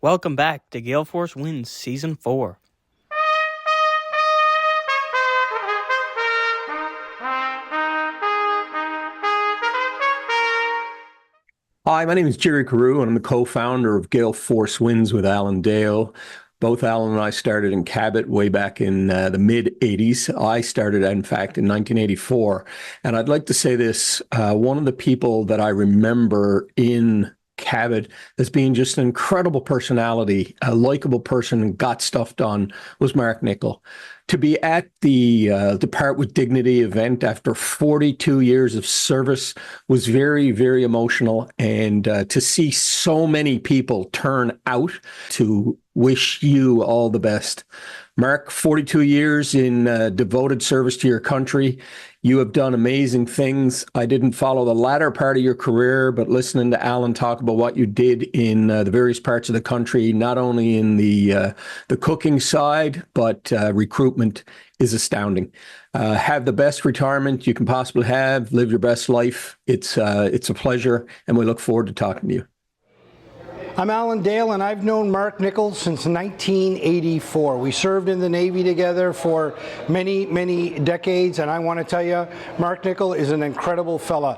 Welcome back to Gale Force Wins Season 4. Hi, my name is Gerry Carew, and I'm the co-founder of Gale Force Wins with Allan Dale. Both Allan and I started in Cabot way back in the mid-'80s. I started, in fact, in 1984. And I'd like to say this, one of the people that I remember in Cabot as being just an incredible personality, a likable person, and got stuff done was Mark Nicolle. To be at the Depart with Dignity event after 42 years of service was very, very emotional. And to see so many people turn out to wish you all the best. Mark, 42 years in devoted service to your country. You have done amazing things. I didn't follow the latter part of your career, but listening to Allan talk about what you did in the various parts of the country, not only in the cooking side, but recruitment is astounding. Have the best retirement you can possibly have. Live your best life. It's a pleasure, and we look forward to talking to you. I'm Allan Dale, and I've known Mark Nicolle since 1984. We served in the Navy together for many, many decades, and I want to tell you, Mark Nicolle is an incredible fella.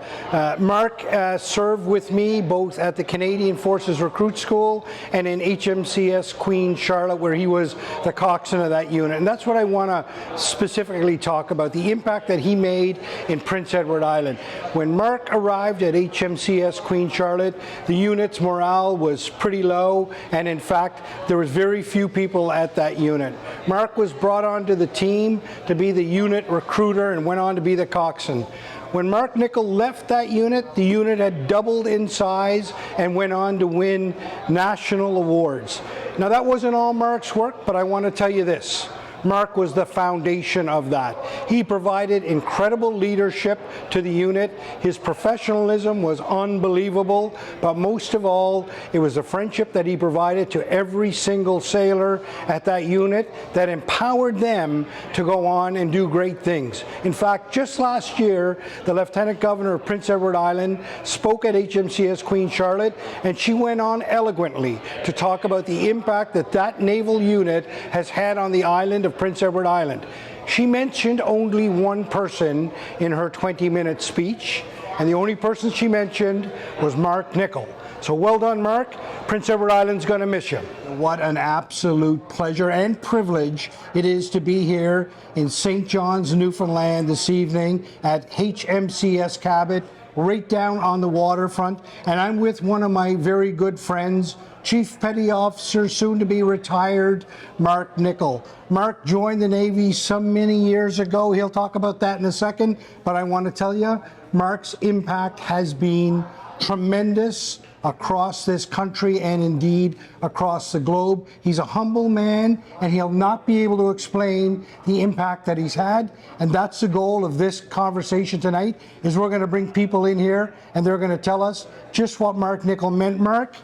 Mark served with me both at the Canadian Forces Recruit School and in HMCS Queen Charlotte, where he was the coxswain of that unit. And that's what I want to specifically talk about, the impact that he made in Prince Edward Island. When Mark arrived at HMCS Queen Charlotte, the unit's morale was pretty low, and in fact there was very few people at that unit. Mark was brought onto the team to be the unit recruiter and went on to be the coxswain. When Mark Nicolle left that unit, the unit had doubled in size and went on to win national awards. Now that wasn't all Mark's work, but I want to tell you this. Mark was the foundation of that. He provided incredible leadership to the unit. His professionalism was unbelievable, but most of all, it was the friendship that he provided to every single sailor at that unit that empowered them to go on and do great things. In fact, just last year, the Lieutenant Governor of Prince Edward Island spoke at HMCS Queen Charlotte, and she went on eloquently to talk about the impact that that naval unit has had on the island of Prince Edward Island. She mentioned only one person in her 20-minute speech, and the only person she mentioned was Mark Nicolle. So well done, Mark. Prince Edward Island's going to miss you. What an absolute pleasure and privilege it is to be here in St. John's, Newfoundland this evening at HMCS Cabot, right down on the waterfront. And I'm with one of my very good friends, Chief Petty Officer, soon to be retired, Mark Nicolle. Mark joined the Navy some many years ago. He'll talk about that in a second, but I want to tell you, Mark's impact has been tremendous across this country and indeed across the globe. He's a humble man, and he'll not be able to explain the impact that he's had. And that's the goal of this conversation tonight, is we're going to bring people in here and they're going to tell us just what Mark Nicolle meant. Mark,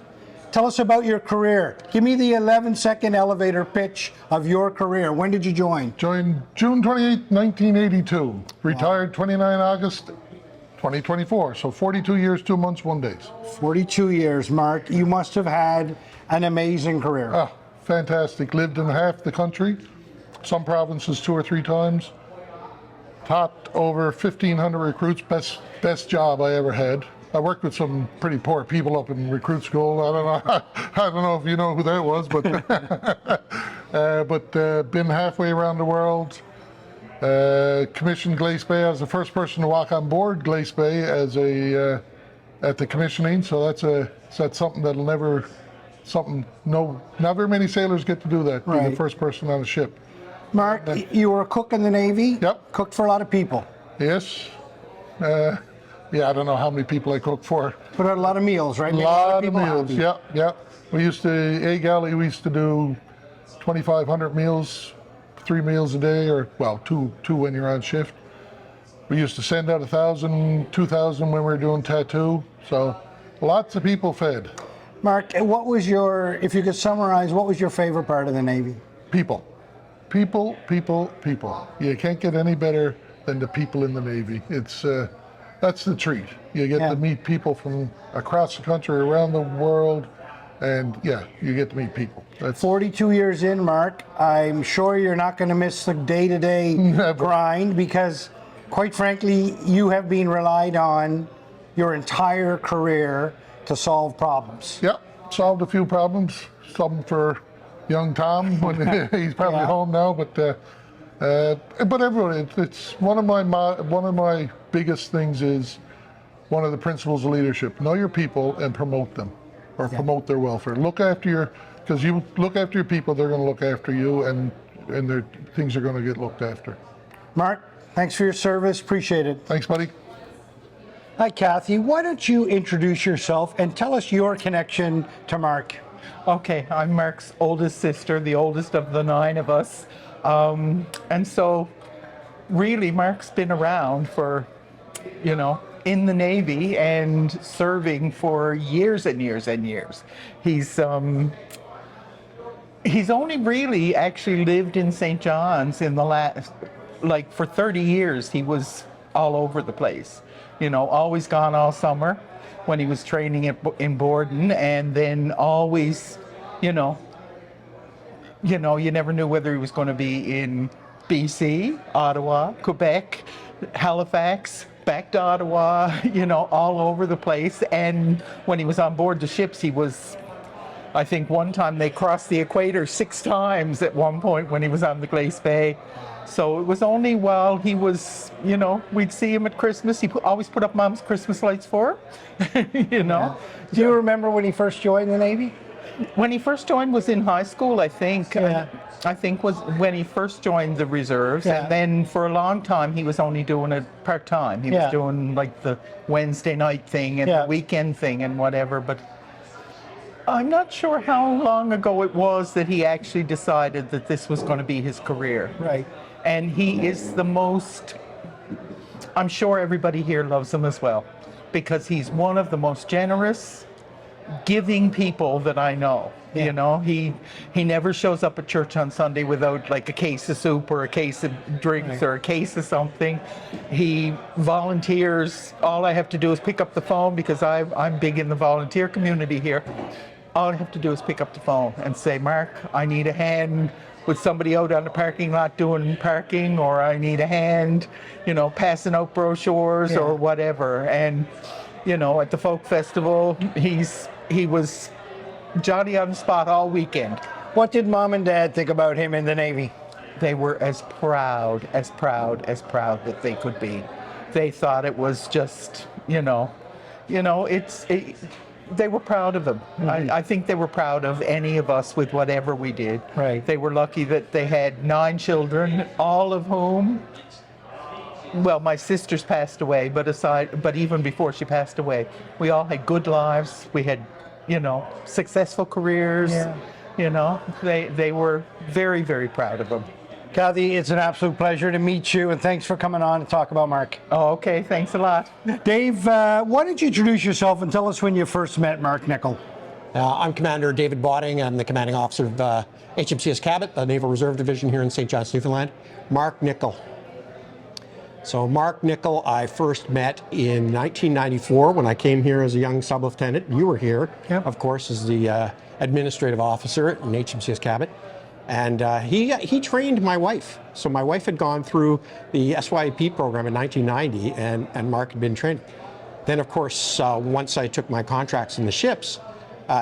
tell us about your career. Give me the 11-second elevator pitch of your career. When did you join? Joined June 28, 1982. Retired 29 August 2024. So 42 years, 2 months, 1 day. 42 years, Mark. You must have had an amazing career. Ah, fantastic. Lived in half the country, some provinces 2 or 3 times. Taught over 1,500 recruits. Best job I ever had. I worked with some pretty poor people up in recruit school. I don't know if you know who that was, but been halfway around the world. Commissioned Glace Bay. I was the first person to walk on board Glace Bay as at the commissioning. So that's something that'll never, not very many sailors get to do that. Right. Be the first person on a ship. Mark, you were a cook in the Navy. Yep. Cooked for a lot of people. Yes. Yeah, I don't know how many people I cooked for. Put out a lot of meals, right? A lot of meals, yeah. We used to, A Galley, we used to do 2,500 meals, 3 meals a day, or, well, two when you're on shift. We used to send out 1,000, 2,000 when we were doing tattoo, so lots of people fed. Mark, what was your, if you could summarize, what was your favorite part of the Navy? People. People. You can't get any better than the people in the Navy. It's, that's the treat. You get to meet people from across the country, around the world, and yeah, you get to meet people. That's 42 years in, Mark, I'm sure you're not going to miss the day-to-day grind, because quite frankly, you have been relied on your entire career to solve problems. yeah, solved a few problems, some for young Tom when he's probably home now, but everybody, it's one of my biggest things is one of the principles of leadership: know your people and promote them, or promote their welfare. Because you look after your people, they're going to look after you, and their things are going to get looked after. Mark, thanks for your service. Appreciate it. Thanks, buddy. Hi, Kathy. Why don't you introduce yourself and tell us your connection to Mark? Okay, I'm Mark's oldest sister, the oldest of the 9 of us. And so really Mark's been around for, in the Navy and serving for years and years and years. He's only really actually lived in St. John's in the last, for 30 years. He was all over the place, always gone all summer when he was training in Borden, and then always, you never knew whether he was going to be in BC, Ottawa, Quebec, Halifax, back to Ottawa, all over the place. And when he was on board the ships, he was, I think one time they crossed the equator 6 times at one point when he was on the Glace Bay. So it was only while he was, we'd see him at Christmas. He always put up Mom's Christmas lights for her, Yeah. Do you remember when he first joined the Navy? When he first joined was in high school, I think. Yeah. I think was when he first joined the reserves. Yeah. And then for a long time, he was only doing it part-time. He was doing the Wednesday night thing and the weekend thing and whatever. But I'm not sure how long ago it was that he actually decided that this was going to be his career. Right. And he is the most, I'm sure everybody here loves him as well, because he's one of the most generous, giving people that I know. He never shows up at church on Sunday without a case of soup or a case of drinks or a case of something. He volunteers. All I have to do is pick up the phone, because I'm big in the volunteer community here. All I have to do is pick up the phone and say, Mark, I need a hand with somebody out on the parking lot doing parking, or I need a hand, passing out brochures or whatever. And, at the folk festival, he was Johnny on the spot all weekend. What did Mom and Dad think about him in the Navy? They were as proud that they could be. They thought it was just, they were proud of him. Mm-hmm. I think they were proud of any of us with whatever we did. Right. They were lucky that they had 9 children, all of whom, well, my sister's passed away, but even before she passed away, we all had good lives. We had, successful careers. Yeah. They were very, very proud of him. Kathy, it's an absolute pleasure to meet you, and thanks for coming on to talk about Mark. Oh, okay. Thanks a lot. Dave, why don't you introduce yourself and tell us when you first met Mark Nicolle? I'm Commander David Botting. I'm the commanding officer of HMCS Cabot, the Naval Reserve Division here in St. John's, Newfoundland. Mark Nicolle. So Mark Nicolle I first met in 1994 when I came here as a young sub-lieutenant. You were here, of course, as the administrative officer in HMCS Cabot. And he trained my wife. So my wife had gone through the SYP program in 1990, and Mark had been trained. Then, of course, once I took my contracts in the ships,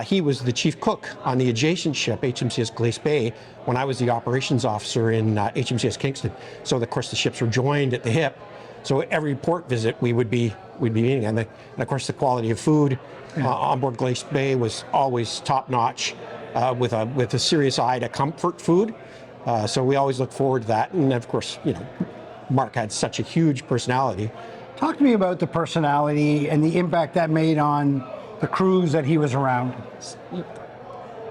he was the chief cook on the adjacent ship, HMCS Glace Bay, when I was the operations officer in HMCS Kingston. So, of course, the ships were joined at the hip. So every port visit we would be meeting, and of course the quality of food on board Glace Bay was always top notch, with a serious eye to comfort food. So we always look forward to that, and of course, Mark had such a huge personality. Talk to me about the personality and the impact that made on the crews that he was around.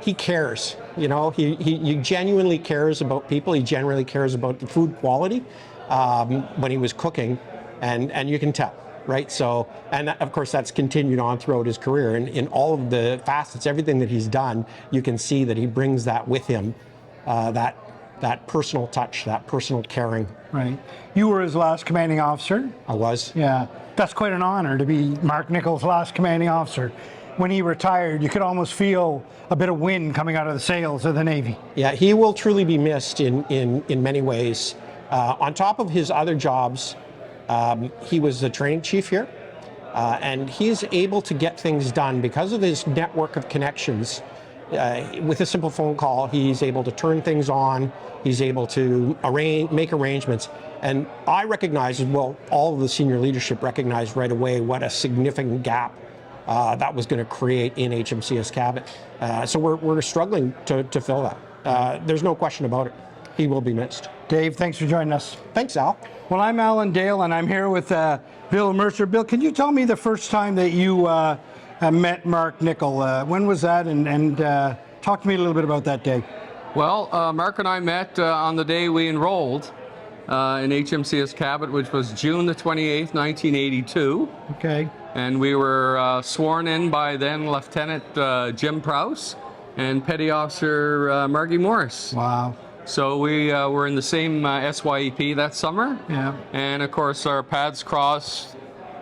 He cares, he genuinely cares about people. He genuinely cares about the food quality when he was cooking, and you can tell, right? So, and of course that's continued on throughout his career, and in all of the facets, everything that he's done, you can see that he brings that with him, that personal touch, that personal caring. Right. You were his last commanding officer. I was. Yeah. That's quite an honor to be Mark Niccolle's last commanding officer. when he retired, you could almost feel a bit of wind coming out of the sails of the Navy. Yeah, he will truly be missed in many ways. On top of his other jobs, he was the training chief here, and he's able to get things done because of his network of connections. With a simple phone call, he's able to turn things on, he's able to make arrangements. And I recognize, well, all of the senior leadership recognized right away what a significant gap that was going to create in HMCS Cabot. So we're struggling to fill that. There's no question about it. He will be missed. Dave, thanks for joining us. Thanks, Al. Well, I'm Allan Dale, and I'm here with Bill Mercer. Bill, can you tell me the first time that you met Mark Nicolle? When was that? And talk to me a little bit about that day. Well, Mark and I met on the day we enrolled in HMCS Cabot, which was June the 28th, 1982. Okay. And we were sworn in by then Lieutenant Jim Prowse and Petty Officer Margie Morris. Wow. So we were in the same SYEP that summer. Yeah. And of course our paths crossed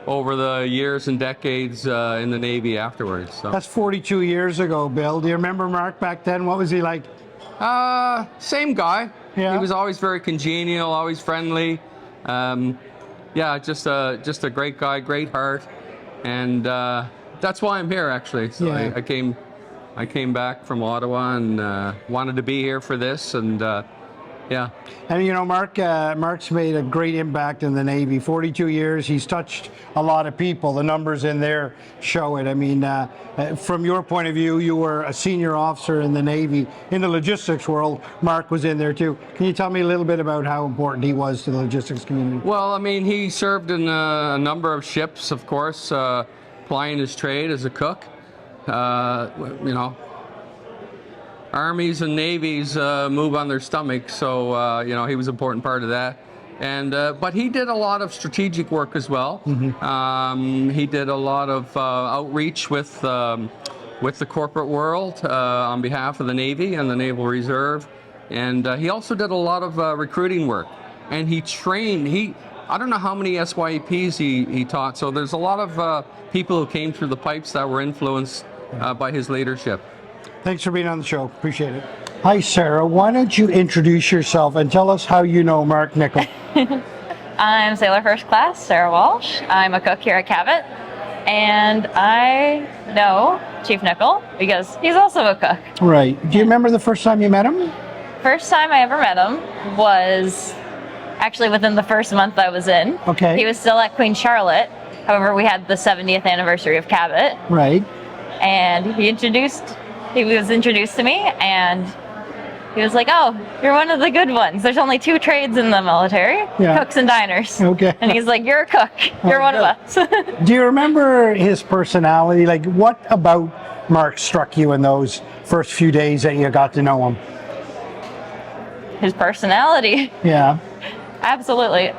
over the years and decades in the Navy afterwards. So. That's 42 years ago, Bill. Do you remember Mark back then? What was he like? Same guy. Yeah. He was always very congenial, always friendly. Yeah, just a great guy, great heart. And that's why I'm here, actually. So Yeah. I came back from Ottawa and wanted to be here for this, and yeah. And you know, Mark's made a great impact in the Navy. 42 years, he's touched a lot of people. The numbers in there show it. I mean, from your point of view, you were a senior officer in the Navy. In the logistics world, Mark was in there too. Can you tell me a little bit about how important he was to the logistics community? Well, I mean, he served in a number of ships, of course, plying his trade as a cook. You know, armies and navies move on their stomachs, so you know, he was an important part of that. And but he did a lot of strategic work as well. Mm-hmm. He did a lot of outreach with the corporate world on behalf of the Navy and the Naval Reserve, and he also did a lot of recruiting work. And he trained. I don't know how many SYEPs he taught. So there's a lot of people who came through the pipes that were influenced by his leadership. Thanks for being on the show. Appreciate it. Hi, Sarah. Why don't you introduce yourself and tell us how you know Mark Nicolle? I'm Sailor First Class Sarah Walsh. I'm a cook here at Cabot, and I know Chief Nicolle because he's also a cook. Right. Do you remember the first time you met him? First time I ever met him was actually within the first month I was in. Okay. He was still at Queen Charlotte. However, we had the 70th anniversary of Cabot, Right. and he was introduced to me, and he was like, "Oh, you're one of the good ones. There's only 2 trades in the military, Yeah. cooks and diners." Okay. And he's like, "You're a cook. You're one of us." Do you remember his personality? Like, what about Mark struck you in those first few days that you got to know him? His personality. Yeah. Absolutely.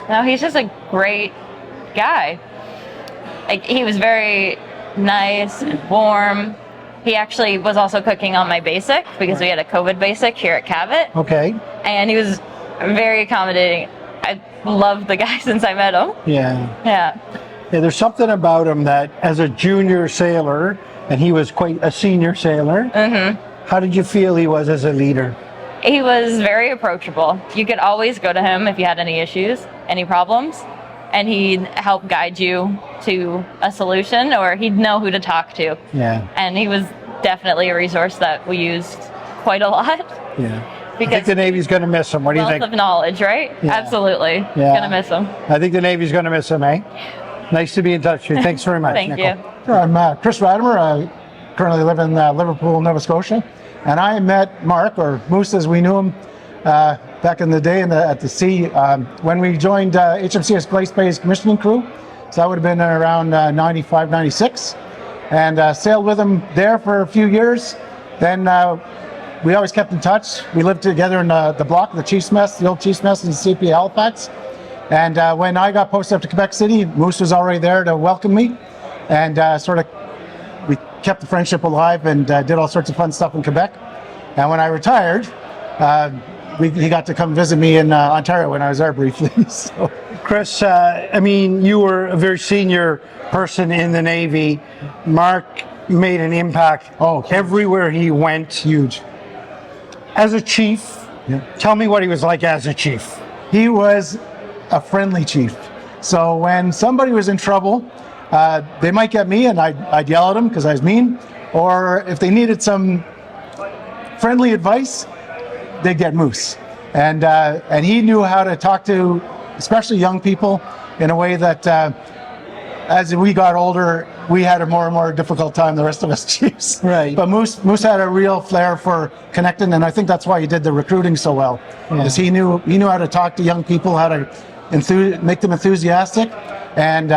No, he's just a great guy. Like, he was very nice and warm. He actually was also cooking on my basic because we had a COVID basic here at Cabot. Okay. And he was very accommodating. I loved the guy since I met him. Yeah. Yeah. Yeah, there's something about him that as a junior sailor, and he was quite a senior sailor, how did you feel he was as a leader? He was very approachable. You could always go to him if you had any issues, any problems, and he'd help guide you to a solution, or he'd know who to talk to. Yeah. And he was definitely a resource that we used quite a lot. Yeah. I think Because the Navy's going to miss him. What do you wealth think? of knowledge, right? Yeah. Absolutely. Yeah. Gonna miss him. I think the Navy's going to miss him, eh? Nice to be in touch with you. Thanks very much. Thank Nicolle. you. Sure, I'm Chris Radimer. I currently live in Liverpool, Nova Scotia. And I met Mark, or Moose as we knew him, back in the day at the sea when we joined HMCS Glace Bay's commissioning crew. So that would have been around 95, 96. And sailed with him there for a few years. Then we always kept in touch. We lived together in the block of the Chief's Mess, the old Chief's Mess in CP Halifax. And when I got posted up to Quebec City, Moose was already there to welcome me. And we kept the friendship alive and did all sorts of fun stuff in Quebec. And when I retired, he got to come visit me in Ontario when I was there briefly. So. Chris, I mean, you were a very senior person in the Navy. Mark made an impact everywhere he went. Huge. As a chief, tell me what he was like as a chief. He was a friendly chief. So when somebody was in trouble, they might get me and I'd yell at them because I was mean. Or if they needed some friendly advice, they'd get Moose. And he knew how to talk to especially young people in a way that as we got older, we had a more and more difficult time, the rest of us chiefs. Right. But Moose had a real flair for connecting, and I think that's why he did the recruiting so well. Because he knew how to talk to young people, how to make them enthusiastic, and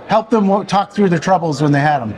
help them talk through their troubles when they had them.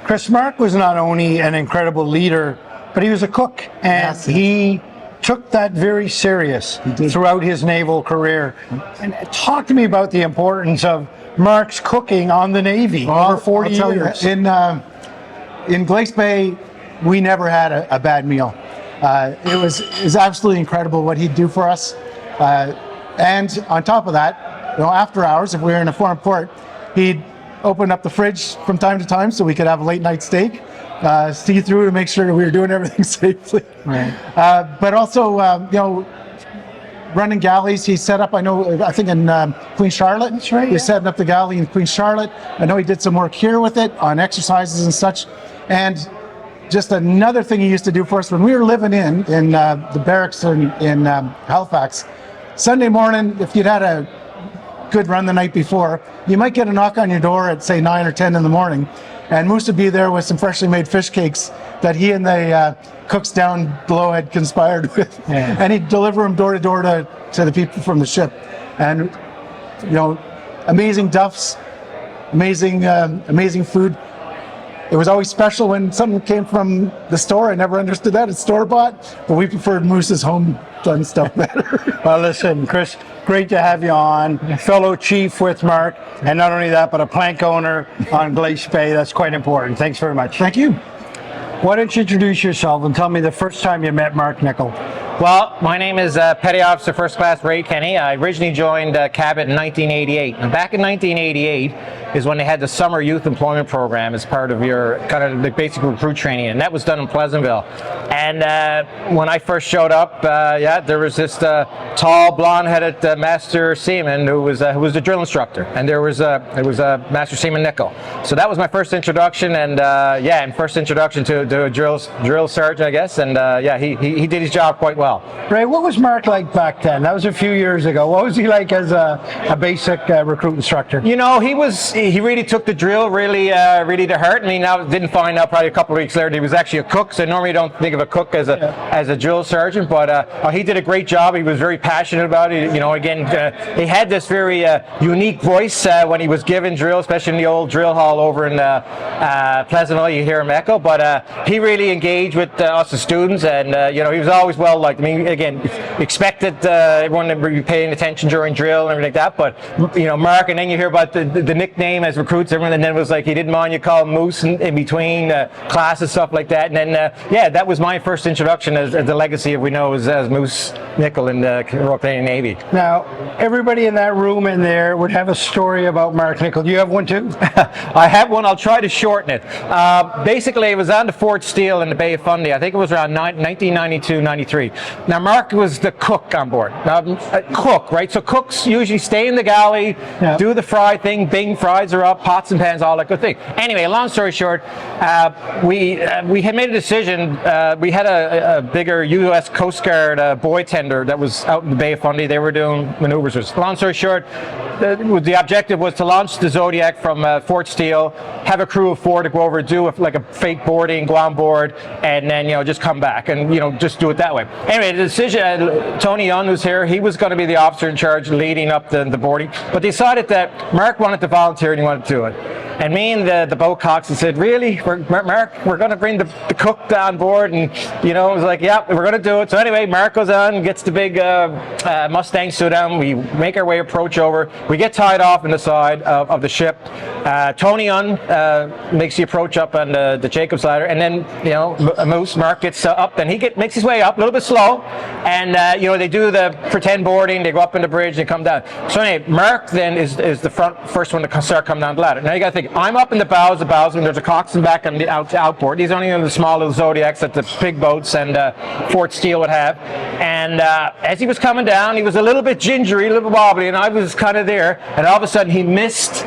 Chris, Mark was not only an incredible leader, but he was a cook, and he took that very serious throughout his naval career. And talk to me about the importance of Mark's cooking on the Navy over 40 years. In Glace Bay, we never had a bad meal. It was absolutely incredible what he'd do for us. And on top of that, after hours, if we were in a foreign port, he'd open up the fridge from time to time so we could have a late night steak. See through to make sure that we were doing everything safely. Right. But also, running galleys. He set up, I think in Queen Charlotte. That's right. He's setting up the galley in Queen Charlotte. I know he did some work here with it on exercises and such. And just another thing he used to do for us when we were living in the barracks in Halifax. Sunday morning, if you'd had a good run the night before, you might get a knock on your door at say 9 or 10 in the morning, and Moose would be there with some freshly made fish cakes that he and the cooks down below had conspired with, and he'd deliver them door to door to the people from the ship. And amazing duffs, amazing food. It was always special when something came from the store. I never understood that. It's store-bought, but we preferred Moose's home-done stuff better. Well, listen, Chris, great to have you on. Fellow chief with Mark, and not only that, but a plank owner on Glace Bay. That's quite important. Thanks very much. Thank you. Why don't you introduce yourself and tell me the first time you met Mark Nicolle? Well, my name is Petty Officer First Class Ray Kenny. I originally joined Cabot in 1988. And back in 1988 is when they had the summer youth employment program as part of your kind of the basic recruit training, and that was done in Pleasantville. And when I first showed up, there was this tall, blonde-headed Master Seaman who was the drill instructor, and it was Master Seaman Nicolle. So that was my first introduction, and first introduction to a drill sergeant, I guess. And he did his job quite well. Ray, what was Mark like back then? That was a few years ago. What was he like as a basic recruit instructor? He really took the drill really to heart. I mean, I didn't find out probably a couple of weeks later that he was actually a cook. So normally you don't think of a cook as a drill sergeant, but he did a great job. He was very passionate about it. He had this very unique voice when he was given drill, especially in the old drill hall over in Pleasantville. You hear him echo, but he really engaged with us as students, and he was always well liked. I mean, again, expected everyone to be paying attention during drill and everything like that. But Mark, and then you hear about the nickname as recruits, everyone, and then it was like he didn't mind you call him Moose in between classes, stuff like that. And then that was my first introduction as the legacy of we know as Moose Nicolle in the Royal Canadian Navy. Now, everybody in that room in there would have a story about Mark Nicolle. Do you have one too? I have one. I'll try to shorten it. Basically, it was on the Fort Steele in the Bay of Fundy. I think it was around 1992-93. Now, Mark was the cook on board. Cook, right? So cooks usually stay in the galley, do the fry thing, bing, fries are up, pots and pans, all that good thing. Anyway, long story short, we had made a decision. We had a bigger U.S. Coast Guard buoy tender that was out in the Bay of Fundy. They were doing maneuvers. Long story short, the objective was to launch the Zodiac from Fort Steele, have a crew of 4 to go over, do a fake boarding, go on board, and then just come back and just do it that way. Anyway, the decision. Tony Young, who's here, he was going to be the officer in charge leading up the boarding, but decided that Mark wanted to volunteer and he wanted to do it. And me and the boat coxswain said, really, Mark, we're going to bring the cook on board? And, you know, it was like, yeah, we're going to do it. So anyway, Mark goes on, gets the big Mustang suit on. We make our way approach over. We get tied off in the side of the ship. Tony makes the approach up on the Jacob's ladder. And then, you know, Mark gets up, and he makes his way up a little bit slow. And, you know, they do the pretend boarding. They go up on the bridge and come down. So anyway, Mark then is the first one to start coming down the ladder. Now you got to think, I'm up in the bows, and there's a coxswain back on the outboard. He's only on the small little Zodiacs that the big boats and Fort Steele would have. And as he was coming down, he was a little bit gingery, a little wobbly, and I was kind of there. And all of a sudden, he missed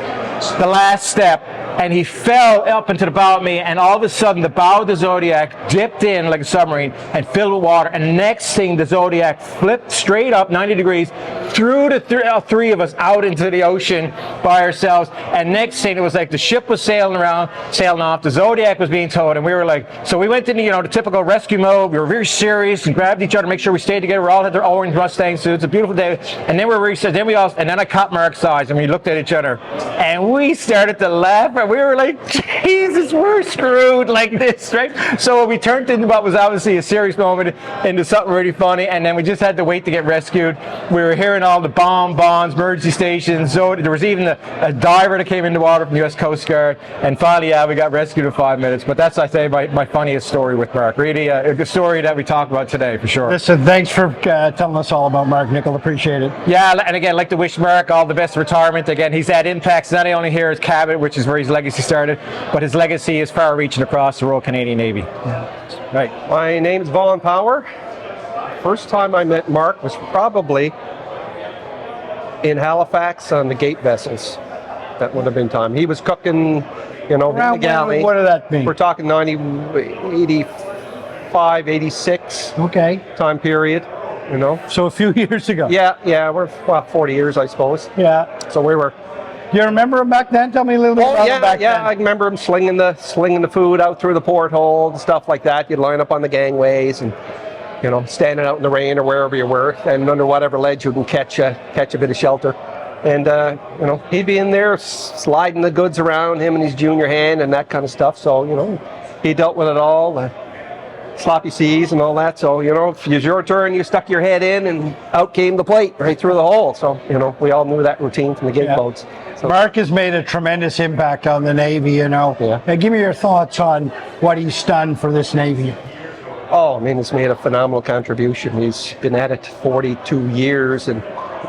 the last step, and he fell up into the bow of me, and all of a sudden the bow of the Zodiac dipped in like a submarine and filled with water, and next thing the Zodiac flipped straight up 90 degrees, threw the three of us out into the ocean by ourselves, and next thing it was like the ship was sailing off, the Zodiac was being towed, and we were like, so we went into, you know, the typical rescue mode. We were very serious and grabbed each other to make sure we stayed together. We all had their orange Mustang suits, a beautiful day, and then then I caught Mark's eyes, and we looked at each other, and we started to laugh. We were like, Jesus, we're screwed like this, right? So we turned into what was obviously a serious moment into something really funny, and then we just had to wait to get rescued. We were hearing all the bonds, emergency stations. So there was even a diver that came in the water from the U.S. Coast Guard, and finally, yeah, we got rescued in 5 minutes. But that's, I say, my funniest story with Mark. Really a story that we talk about today, for sure. Listen, thanks for telling us all about Mark Nicolle. Appreciate it. Yeah, and again, I'd like to wish Mark all the best retirement. Again, he's had impacts not only here at Cabot, which is where his legacy started, but his legacy is far-reaching across the Royal Canadian Navy. Yeah. Right. My name's Vaughan Power. First time I met Mark was probably in Halifax on the gate vessels. That would have been time. He was cooking, you know, in the galley. What did that mean? We're talking 85, 86 time period, you know. So a few years ago. Yeah, we're 40 years, I suppose. Yeah. So we were. You remember him back then? Tell me a little bit about him back then. I remember him slinging the food out through the porthole and stuff like that. You'd line up on the gangways and, you know, standing out in the rain or wherever you were, and under whatever ledge you can catch a bit of shelter. And you know, he'd be in there sliding the goods around, him and his junior hand and that kind of stuff. So, you know, he dealt with it all, sloppy seas and all that. So, you know, if it was your turn, you stuck your head in and out came the plate right through the hole. So, you know, we all knew that routine from the gate boats. So, Mark has made a tremendous impact on the Navy, you know. Yeah. Now, give me your thoughts on what he's done for this Navy. Oh, I mean, he's made a phenomenal contribution. He's been at it 42 years, and,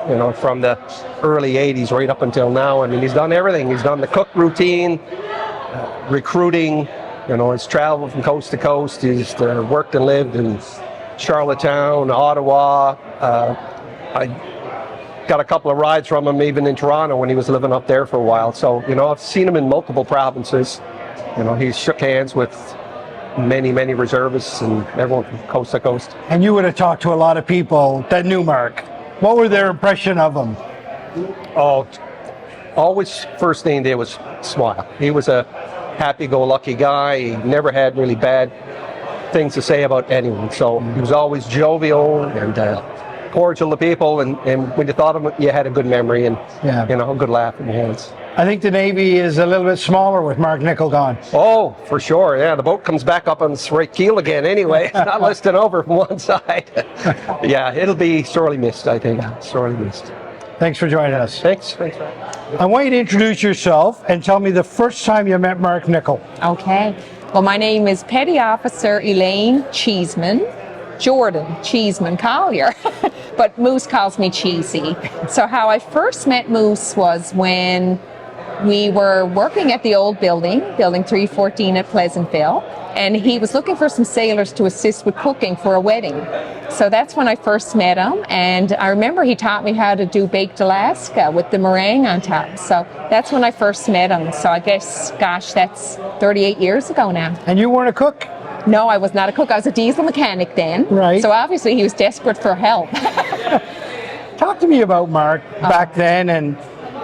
you know, from the early 80s right up until now. I mean, he's done everything. He's done the cook routine, recruiting, you know, he's traveled from coast to coast. He's worked and lived in Charlottetown, Ottawa. I got a couple of rides from him even in Toronto when he was living up there for a while. So, you know, I've seen him in multiple provinces. You know, he's shook hands with many reservists and everyone from coast to coast. And you would have talked to a lot of people that knew Mark. What were their impression of him? Oh, always first thing they did was smile. He was a happy-go-lucky guy. He never had really bad things to say about anyone. So he was always jovial and cordial to people. And when you thought of him, you had a good memory and you know, a good laugh in your hands. I think the Navy is a little bit smaller with Mark Nicolle gone. Oh, for sure. Yeah, the boat comes back up on its right keel again anyway. It's not listing over from one side. Yeah, it'll be sorely missed, I think. Sorely missed. Thanks for joining us. Thanks. I want you to introduce yourself and tell me the first time you met Mark Nicolle. Okay. Well, my name is Petty Officer Elaine Cheeseman. Jordan Cheeseman Collier, but Moose calls me Cheesy. So how I first met Moose was when we were working at the old building 314 at Pleasantville, and he was looking for some sailors to assist with cooking for a wedding. So that's when I first met him, and I remember he taught me how to do baked Alaska with the meringue on top. So that's when I first met him. So I guess, gosh, that's 38 years ago now. And you weren't a cook? No, I was not a cook. I was a diesel mechanic then. Right. So obviously he was desperate for help. Talk to me about Mark back then and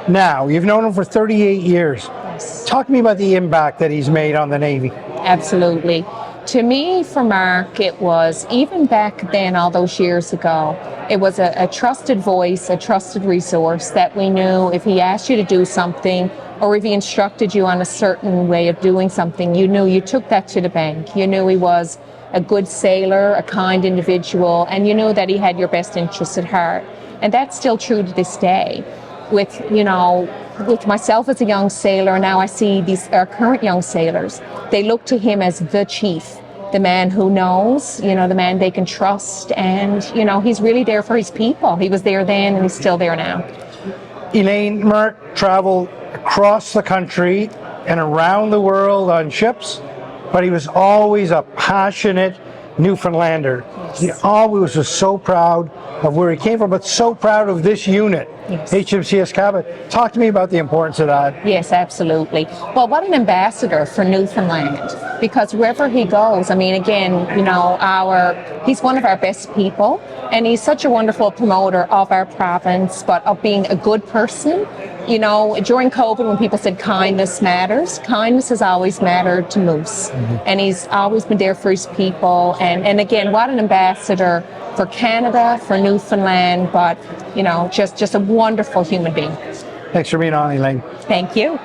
now. You've known him for 38 years. Yes. Talk to me about the impact that he's made on the Navy. Absolutely. To me, for Mark, it was, even back then, all those years ago, it was a trusted voice, a trusted resource that we knew if he asked you to do something or if he instructed you on a certain way of doing something, you knew you took that to the bank. You knew he was a good sailor, a kind individual, and you knew that he had your best interests at heart. And that's still true to this day. With, you know, with myself as a young sailor, now I see our current young sailors, they look to him as the chief, the man who knows, you know, the man they can trust, and, you know, he's really there for his people. He was there then and he's still there now. Elaine, Mark traveled across the country and around the world on ships, but he was always a passionate Newfoundlander. He always was so proud of where he came from, but so proud of this unit, HMCS Cabot. Talk to me about the importance of that. Yes, absolutely. Well, what an ambassador for Newfoundland, because wherever he goes, I mean, again, you know, he's one of our best people, and he's such a wonderful promoter of our province, but of being a good person. You know, during COVID, when people said kindness matters, kindness has always mattered to Moose. And he's always been there for his people. And again, what an ambassador for Canada, for Newfoundland, but, you know, just a wonderful human being. Thanks for being on, Elaine. Thank you.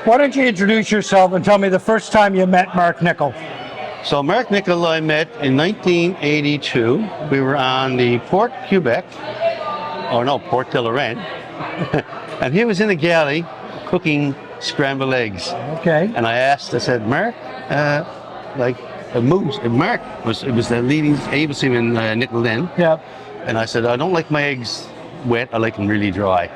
Why don't you introduce yourself and tell me the first time you met Mark Nicolle? So Mark Nicolle I met in 1982. We were on the Port de Lorraine. And he was in the galley cooking scrambled eggs. Okay. And I said, Mark, Mark was the leading able seaman Nicolle then. Yeah. And I said, I don't like my eggs wet, I like them really dry.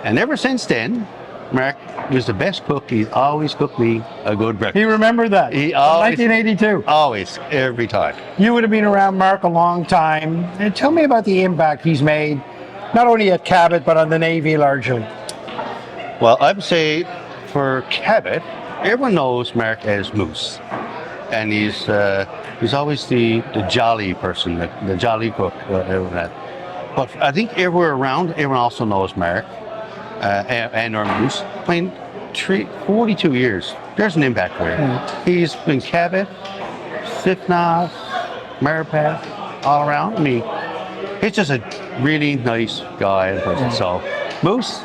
And ever since then, Mark was the best cook. He's always cooked me a good breakfast. He remembered that. He always, 1982. Always, every time. You would have been around Mark a long time. And tell me about the impact he's made, not only at Cabot, but on the Navy largely. Well, I would say for Cabot, everyone knows Mark as Moose. And he's always the jolly person, the jolly cook. But I think everywhere around, everyone also knows Mark and our Moose. Playing 42 years, there's an impact for him. He's been Cabot, Sifnath, Maripath, all around. I mean, he's just a really nice guy and person. So, Moose,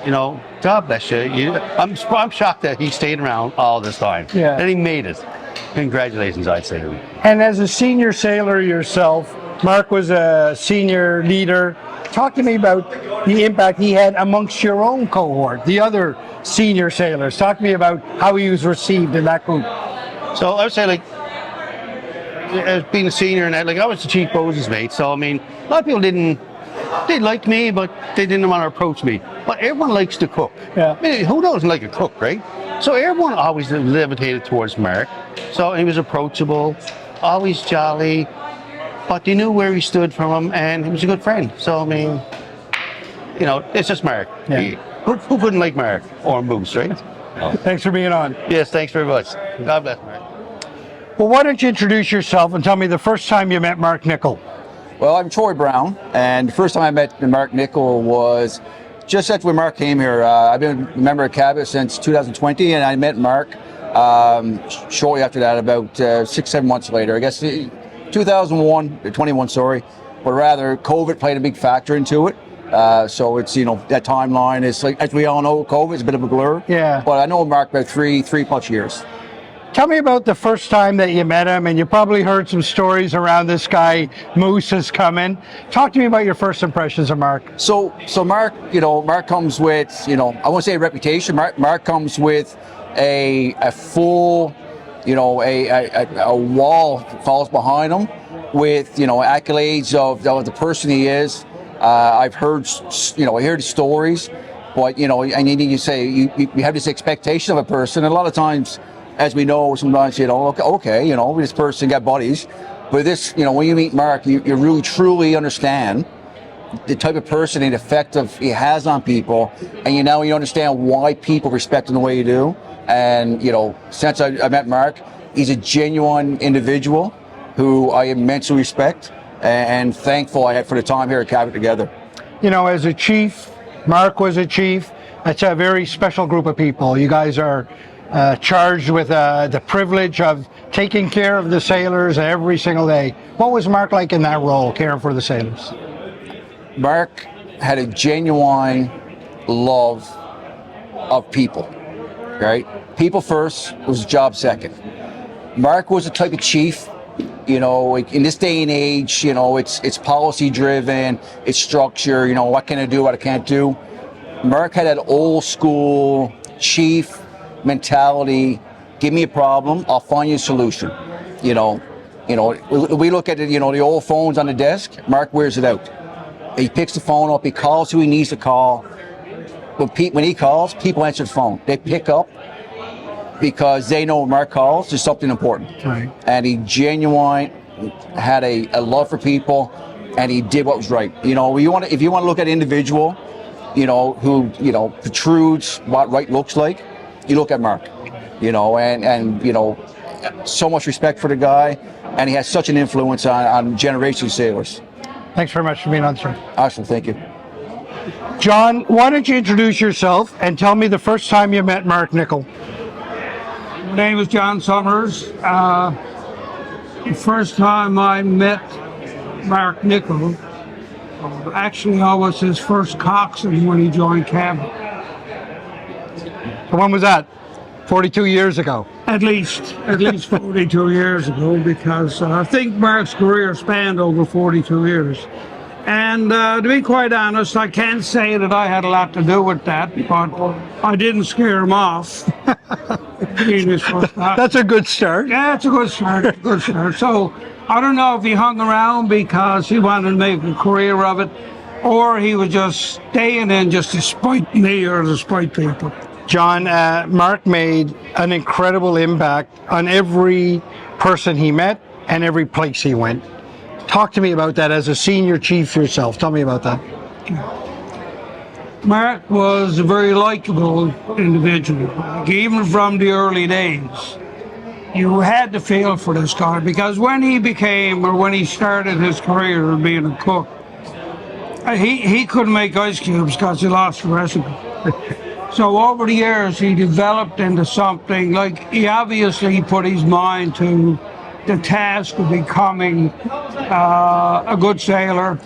you know, God bless you. I'm shocked that he stayed around all this time. Yeah. And he made it. Congratulations, I'd say. And as a senior sailor yourself, Mark was a senior leader. Talk to me about the impact he had amongst your own cohort, the other senior sailors. Talk to me about how he was received in that group. So I would say, like, as being a senior and that, like, I was the chief bosun's mate. So I mean, a lot of people they liked me, but they didn't want to approach me. But everyone likes to cook. Yeah. I mean, who doesn't like a cook, right? So everyone always levitated towards Mark. So he was approachable, always jolly, but they knew where he stood from him, and he was a good friend. So I mean, you know, it's just Mark. Yeah. Who couldn't like Mark or Moose, right? Thanks for being on. Yes, thanks very much. God bless, Mark. Well, why don't you introduce yourself and tell me the first time you met Mark Nicolle? Well, I'm Troy Brown, and the first time I met Mark Nicolle was just after when Mark came here. I've been a member of Cabot since 2020, and I met Mark shortly after that, about 6-7 months later. I guess 2021, sorry, but rather COVID played a big factor into it. So it's, you know, that timeline is, like, as we all know, COVID is a bit of a blur. Yeah. But I know Mark about three plus years. Tell me about the first time that you met him, and you probably heard some stories around this guy, Moose, is coming. Talk to me about your first impressions of Mark. So Mark, you know, Mark comes with, you know, I won't say a reputation. Mark comes with a full, you know, a wall falls behind him with, you know, accolades of the person he is. I've heard, you know, I heard stories, but, you know, I need to say you have this expectation of a person, and a lot of times, as we know, sometimes, you know, okay, you know, this person got buddies, but this, you know, when you meet Mark, you really truly understand the type of person and effect he has on people, and you understand why people respect him the way you do. And, you know, since I met Mark, he's a genuine individual who I immensely respect and thankful I had for the time here at Cabot together. You know, as a chief, Mark was a chief. It's a very special group of people. You guys are charged with the privilege of taking care of the sailors every single day. What was Mark like in that role, caring for the sailors? Mark had a genuine love of people, right? People first, was job second. Mark was the type of chief, you know, in this day and age, you know, it's policy driven, it's structure, you know, what can I do, what I can't do. Mark had that old school chief mentality, give me a problem, I'll find you a solution. You know, we look at it, you know, the old phones on the desk, Mark wears it out. He picks the phone up, he calls who he needs to call. When he calls, people answer the phone. They pick up because they know when Mark calls, there's something important. Right. And he genuine had a love for people, and he did what was right. You know, if you want to look at an individual, you know, who, you know, protrudes what right looks like, you look at Mark. You know, and you know, so much respect for the guy, and he has such an influence on generations of sailors. Thanks very much for being on, sir. Awesome, thank you. John, why don't you introduce yourself and tell me the first time you met Mark Nicolle? My name is John Summers. The first time I met Mark Nicolle, actually I was his first coxswain when he joined Cabot. When was that? 42 years ago. At least 42 years ago, because I think Mark's career spanned over 42 years. And to be quite honest, I can't say that I had a lot to do with that, but I didn't scare him off. That's a good start. Yeah, it's a good start. Good start. So I don't know if he hung around because he wanted to make a career of it, or he was just staying in just to spite me or to spite people. John, Mark made an incredible impact on every person he met and every place he went. Talk to me about that as a senior chief yourself. Tell me about that. Mark was a very likable individual. Even from the early days, you had to feel for this guy, because when he started his career of being a cook, he couldn't make ice cubes because he lost the recipe. So over the years, he developed into something, like he obviously put his mind to the task of becoming a good sailor,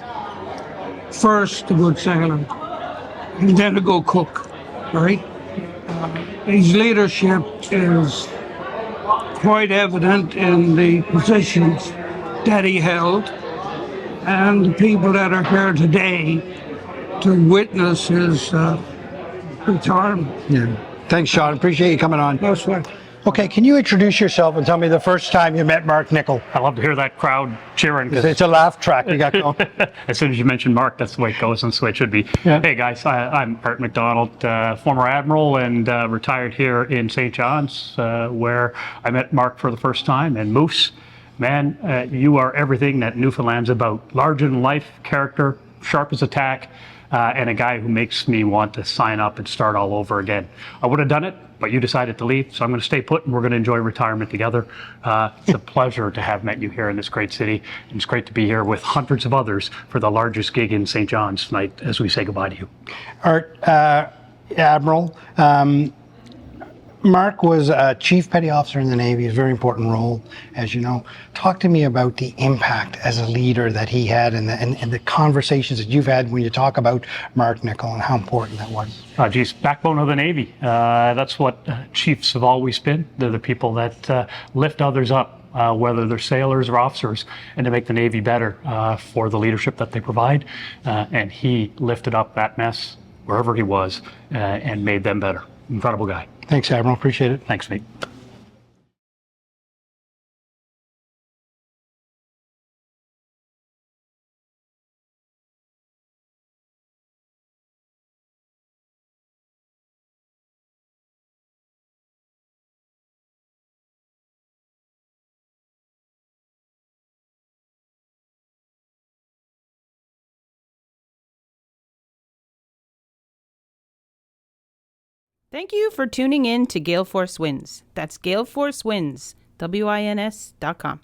first a good sailor, and then a good cook, right? His leadership is quite evident in the positions that he held, and the people that are here today to witness his retirement. Yeah. Thanks, Sean. Appreciate you coming on. That's right. Okay, can you introduce yourself and tell me the first time you met Mark Nicolle? I love to hear that crowd cheering. It's a laugh track we got going. As soon as you mention Mark, that's the way it goes, and that's the way it should be. Yeah. Hey guys, I'm Mark McDonald, former Admiral, and retired here in St. John's, where I met Mark for the first time. And Moose, man, you are everything that Newfoundland's about. Larger than life character, sharp as a tack, and a guy who makes me want to sign up and start all over again. I would have done it, but you decided to leave, so I'm going to stay put, and we're going to enjoy retirement together. It's a pleasure to have met you here in this great city, and it's great to be here with hundreds of others for the largest gig in St. John's tonight as we say goodbye to you. Art, Admiral, Mark was a Chief Petty Officer in the Navy, a very important role, as you know. Talk to me about the impact as a leader that he had and the conversations that you've had when you talk about Mark Nicolle and how important that was. Geez, backbone of the Navy. That's what chiefs have always been. They're the people that lift others up, whether they're sailors or officers, and to make the Navy better for the leadership that they provide. And he lifted up that mess wherever he was and made them better. Incredible guy. Thanks, Admiral. Appreciate it. Thanks, mate. Thank you for tuning in to Gale Force Wins. That's Gale Force Wins, WINS.com.